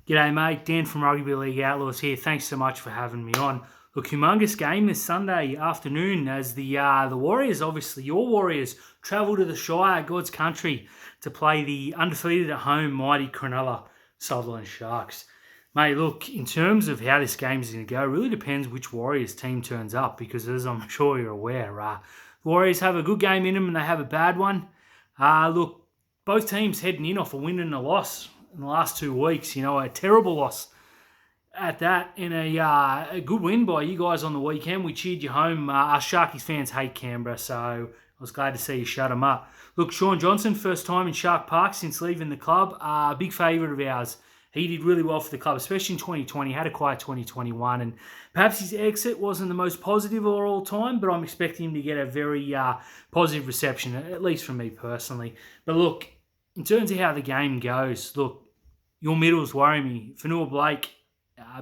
G'day mate, Dan from Rugby League Outlaws here. Thanks so much for having me on. Look, humongous game this Sunday afternoon as the Warriors, obviously your Warriors, travel to the Shire, God's country, to play the undefeated at home mighty Cronulla Sutherland Sharks. Mate, look, in terms of how this game is going to go, it really depends which Warriors team turns up because as I'm sure you're aware, the Warriors have a good game in them and they have a bad one. Look, both teams heading in off a win and a loss in the last 2 weeks. A terrible loss at that and a good win by you guys on the weekend. We cheered you home. Us Sharkies fans hate Canberra, so I was glad to see you shut them up. Look, Shaun Johnson, first time in Shark Park since leaving the club. Big favourite of ours. He did really well for the club, especially in 2020. Had a quiet 2021, and perhaps his exit wasn't the most positive of all time, but I'm expecting him to get a very positive reception, at least from me personally. But look, in terms of how the game goes, look, your middles worry me. Fanua Blake,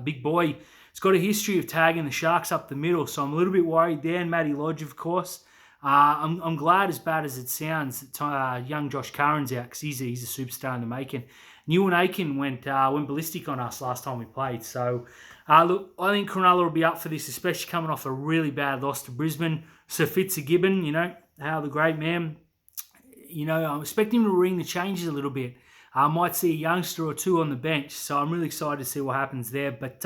big boy, he's got a history of tagging the Sharks up the middle, so I'm a little bit worried there. And Matty Lodge, of course. I'm glad, as bad as it sounds, that young Josh Curran's out because he's a superstar in the making. Ewan Aiken went ballistic on us last time we played. So, look, I think Cronulla will be up for this, especially coming off a really bad loss to Brisbane. Sir Fitzgibbon, how the great man, I'm expecting him to ring the changes a little bit. I might see a youngster or two on the bench, so I'm really excited to see what happens there. But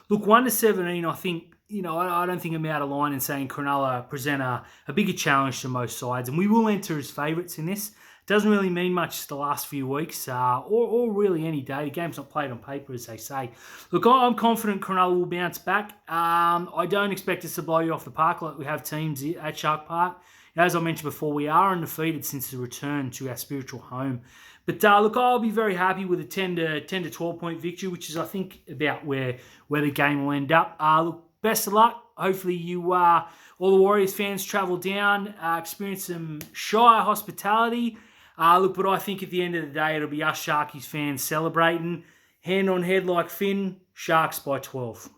look, 1-17, I think, I don't think I'm out of line in saying Cronulla present a bigger challenge to most sides, and we will enter as favourites in this. Doesn't really mean much the last few weeks, or really any day. The game's not played on paper, as they say. Look, I'm confident Cronulla will bounce back. I don't expect us to blow you off the park like we have teams at Shark Park. As I mentioned before, we are undefeated since the return to our spiritual home. But look, I'll be very happy with a 10 to 12 point victory, which is, I think, about where the game will end up. Look, best of luck. Hopefully you, all the Warriors fans, travel down, experience some Shire hospitality. Look, but I think at the end of the day, it'll be us Sharkies fans celebrating, hand on head like Finn, Sharks by 12.